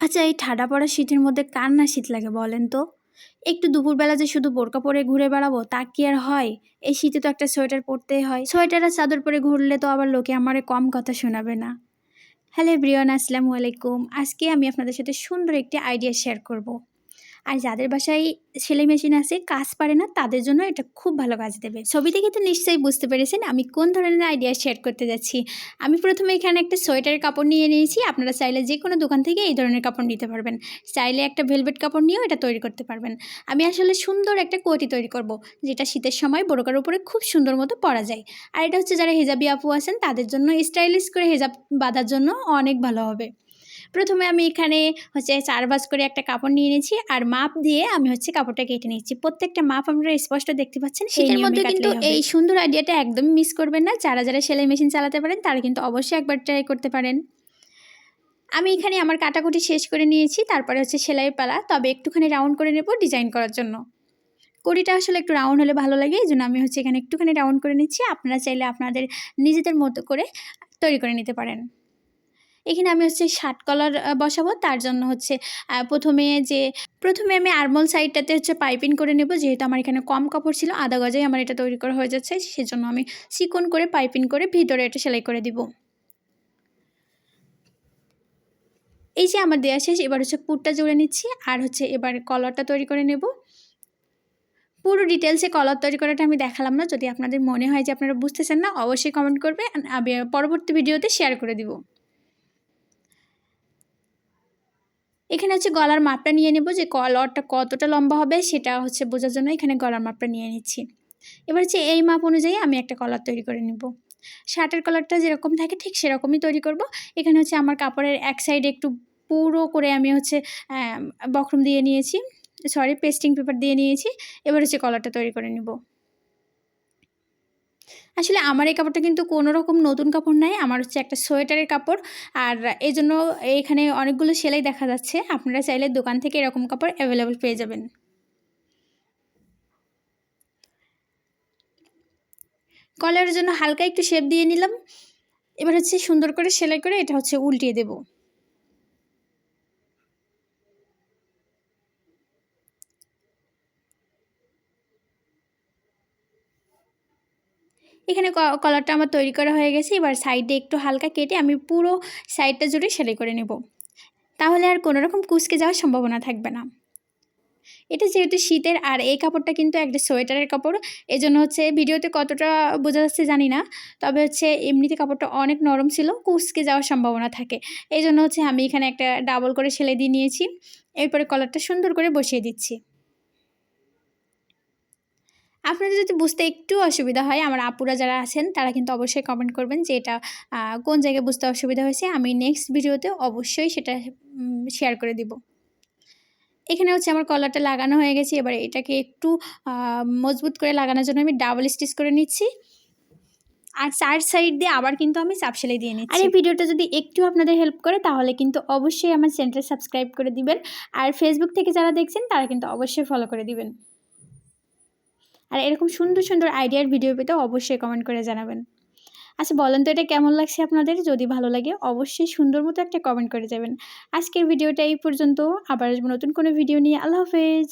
আচ্ছা, এই ঠাডা পড়া শীতের মধ্যে কার না শীত লাগে বলেন তো? একটু দুপুরবেলা যে শুধু বোরকা পরে ঘুরে বেড়াবো তা কি আর হয়? এই শীতে তো একটা সোয়েটার পরতেই হয়। সোয়েটার আর চাদর পরে ঘুরলে তো আবার লোকে আমারে কম কথা শোনাবে না। হ্যালো এভরিওয়ান, আসসালামু আলাইকুম। আজকে আমি আপনাদের সাথে সুন্দর একটি আইডিয়া শেয়ার করব। আর যাদের বাসায় সেলাই মেশিন আছে, কাজ পারে না, তাদের জন্য এটা খুব ভালো কাজ দেবে। ছবি দেখে তো নিশ্চয়ই বুঝতে পেরেছেন আমি কোন ধরনের আইডিয়া শেয়ার করতে যাচ্ছি। আমি প্রথমে এখানে একটা সোয়েটারের কাপড় নিয়ে নিয়েছি। আপনারা চাইলে যে কোনো দোকান থেকে এই ধরনের কাপড় নিতে পারবেন। চাইলে একটা ভেলভেট কাপড় নিয়েও এটা তৈরি করতে পারবেন। আমি আসলে সুন্দর একটা কোটি তৈরি করব, যেটা শীতের সময় বোরকার উপরে খুব সুন্দর মতো পরা যায়। আর এটা হচ্ছে যারা হিজাবি আপু আছেন তাদের জন্য স্টাইলিশ করে হিজাব বাঁধার জন্য অনেক ভালো হবে। প্রথমে আমি এখানে হচ্ছে ৪ ভাঁজ করে একটা কাপড় নিয়ে নিয়েছি আর মাপ দিয়ে আমি হচ্ছে কাপড়টা কেটে নিচ্ছি। প্রত্যেকটা মাপ আপনারা স্পষ্ট দেখতে পাচ্ছেন। শীতের মধ্যে কিন্তু এই সুন্দর আইডিয়াটা একদমই মিস করবেন না। যারা সেলাই মেশিন চালাতে পারেন তারা কিন্তু অবশ্যই একবার ট্রাই করতে পারেন। আমি এখানে আমার কাটাকুটি শেষ করে নিয়েছি। তারপরে হচ্ছে সেলাইয়ের পালা। তবে একটুখানি রাউন্ড করে নেব ডিজাইন করার জন্য। কড়িটা আসলে একটু রাউন্ড হলে ভালো লাগে। এজন্য আমি হচ্ছে এখানে একটুখানি রাউন্ড করে নিচ্ছি। আপনারা চাইলে আপনাদের নিজেদের মতো করে তৈরি করে নিতে পারেন। এখানে আমি হচ্ছে শার্ট কলার বসাবো। তার জন্য হচ্ছে প্রথমে আমি আরমোল সাইডটাতে হচ্ছে পাইপিং করে নেব। যেহেতু আমার এখানে কম কাপড় ছিল, আধা গজায় আমার এটা তৈরি করা হয়ে যাচ্ছে। সেজন্য আমি চিকন করে পাইপিং করে ভিতরে এটা সেলাই করে দিব। এই যে আমার দেয়া শেষ। এবার হচ্ছে পুরটা জুড়ে নিচ্ছি আর হচ্ছে এবার কলারটা তৈরি করে নেব। পুরো ডিটেলসে কলার তৈরি করাটা আমি দেখালাম না। যদি আপনাদের মনে হয় যে আপনারা বুঝতেছেন না, অবশ্যই কমেন্ট করবে। আমি পরবর্তী ভিডিওতে শেয়ার করে দিব। এখানে হচ্ছে গলার মাপটা নিয়ে নেব, যে কলারটা কতটা লম্বা হবে সেটা হচ্ছে বোঝার জন্য এখানে গলার মাপটা নিয়ে নিচ্ছি। এবার হচ্ছে এই মাপ অনুযায়ী আমি একটা কলার তৈরি করে নেব। শার্টের কলারটা যেরকম থাকে ঠিক সেরকমই তৈরি করব। এখানে হচ্ছে আমার কাপড়ের এক সাইডে একটু পুরো করে আমি হচ্ছে বক্রম দিয়ে নিয়েছি, পেস্টিং পেপার দিয়ে নিয়েছি। এবার হচ্ছে কলারটা তৈরি করে নেব। আসলে আমার এই কাপড়টা কিন্তু কোনো রকম নতুন কাপড় নাই। আমার হচ্ছে একটা সোয়েটারের কাপড়। আর এজন্য এখানে অনেকগুলো সেলাই দেখা যাচ্ছে। আপনারা চাইলে দোকান থেকে এরকম কাপড় অ্যাভেলেবল পেয়ে যাবেন। কলারের জন্য হালকা একটু শেপ দিয়ে নিলাম। এবার হচ্ছে সুন্দর করে সেলাই করে এটা হচ্ছে উল্টিয়ে দেব। এখানে কলারটা আমার তৈরি করা হয়ে গেছে। এবার সাইডে একটু হালকা কেটে আমি পুরো সাইডটা জুড়ে সেলাই করে নেব। তাহলে আর কোনো রকম কুঁচকে যাওয়ার সম্ভাবনা থাকবে না। এটা যেহেতু শীতের আর এই কাপড়টা কিন্তু একটা সোয়েটারের কাপড়, এজন্য হচ্ছে ভিডিওতে কতটা বোঝা যাচ্ছে জানি না। তবে হচ্ছে এমনিতে কাপড়টা অনেক নরম ছিল, কুঁচকে যাওয়ার সম্ভাবনা থাকে। এইজন্য হচ্ছে আমি এখানে একটা ডাবল করে সেলাই দিয়ে নিয়েছি। এরপরে কলারটা সুন্দর করে বসিয়ে দিচ্ছি। আপনাদের যদি বুঝতে একটু অসুবিধা হয়, আমার আপুরা যারা আছেন তারা কিন্তু অবশ্যই কমেন্ট করবেন যে এটা কোন জায়গায় বুঝতে অসুবিধা হয়েছে। আমি নেক্সট ভিডিওতে অবশ্যই সেটা শেয়ার করে দিব। এখানে হচ্ছে আমার কলারটা লাগানো হয়ে গেছে। এবার এটাকে একটু মজবুত করে লাগানোর জন্য আমি ডাবল স্টিচ করে নিচ্ছি। আর ৪ সাইড দিয়ে আবার কিন্তু আমি চাপ সেলাই দিয়ে নিচ্ছি। আর এই ভিডিওটা যদি একটু আপনাদের হেল্প করে তাহলে কিন্তু অবশ্যই আমার চ্যানেলটা সাবস্ক্রাইব করে দিবেন। আর ফেসবুক থেকে যারা দেখছেন তারা কিন্তু অবশ্যই ফলো করে দিবেন। আর এরকম সুন্দর সুন্দর আইডিয়ার ভিডিও পেতে অবশ্যই কমেন্ট করে জানাবেন। আচ্ছা বলেন তো এটা কেমন লাগছে আপনাদের? যদি ভালো লাগে অবশ্যই সুন্দর মতো একটা কমেন্ট করে যাবেন। আজকের ভিডিওটা এই পর্যন্ত। আবার আসবো নতুন কোনো ভিডিও নিয়ে। আল্লাহ হাফেজ।